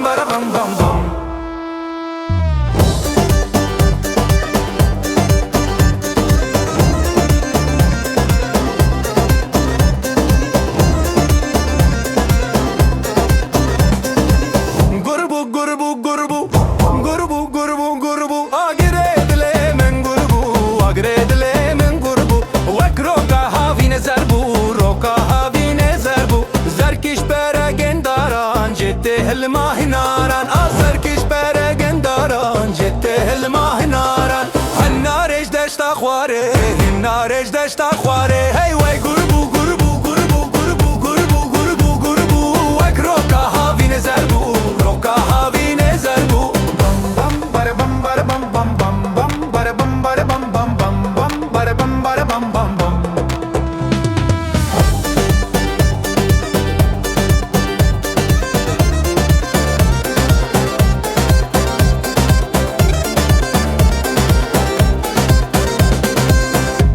bara bam bam bam. Gurbu gurbu gurbu gurbu gurbu gurbu agre dile men gurbu agre dile men gurbu wakroka havine zarbu roka havine zarbu zarkish beragendaran jette helmahinaran azarkish beragendaran jette helmahinaran hannarej dashta khware hinnarej dashta khware hey way gurbu gurbu gurbu gurbu gurbu gurbu gurbu wakroka havine zarbu roka havine zarbu bam bam bara bam bara bam bam bam bam bara bam bara bam bam bam bam bara bam bara bam bam bam.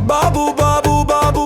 Babu babu babu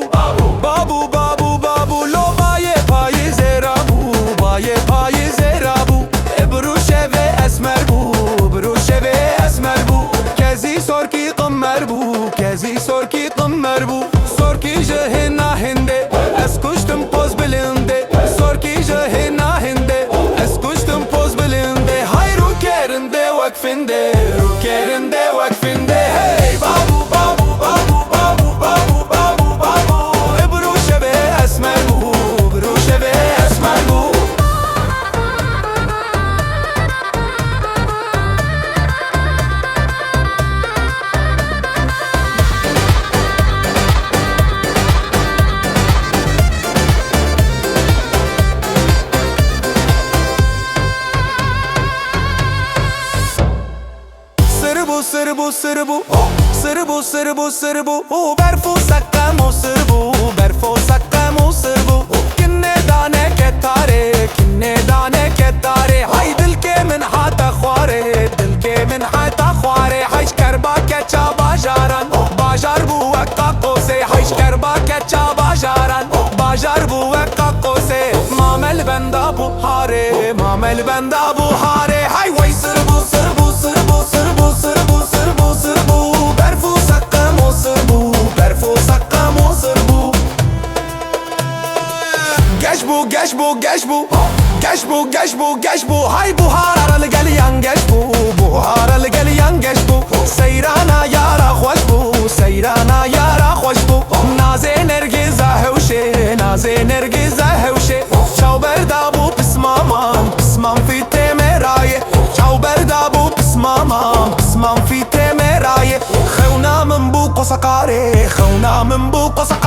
babu babu babu lo baye paye zerabu baye paye zerabu ebru şeve esmer bu ebru şeve esmer bu kezi sorki qammer bu kezi sorki qammer bu sorki jehna hinde eskuştum poz bilinde sorki jehna hinde eskuştum poz bilinde hayru kerinde vakfinde ru kerinde vakfinde hey babu babu babu babu babu babu babu ebru şeve esmer bu ebru şeve esmer bu. Sırbu sırbu sırbu sırbu sırbu sırbu berfu sakkamo sırbu berfu sakkamo sırbu kinne dane ke tare kinne dane ke tare hay dil ke min hata khware dil ke min hata khware hay karba ke cha bajaran bajar bu akka qose hay karba ke cha bajaran bajar bu akka qose mamel benda bu hare mamel benda bu hare hay way sırbu sırbu sırbu sırbu sırbu sırbu sırbu berfu sakkamo sırbu berfu sakkamo sırbu geç bu geç bu geç bu geç bu geç bu geç bu hay buhar aralı geliyan geç bu buhar aralı geliyan geç bu seyrana yara hoş bu seyrana yara hoş bu naze nergiza hevşe naze nergiza hevşe çav berda bu pismaman pisman fi temeraye çav berda bu pismaman pisman fi temeraye khawna min bu qosaqare khawna min bu qosaqare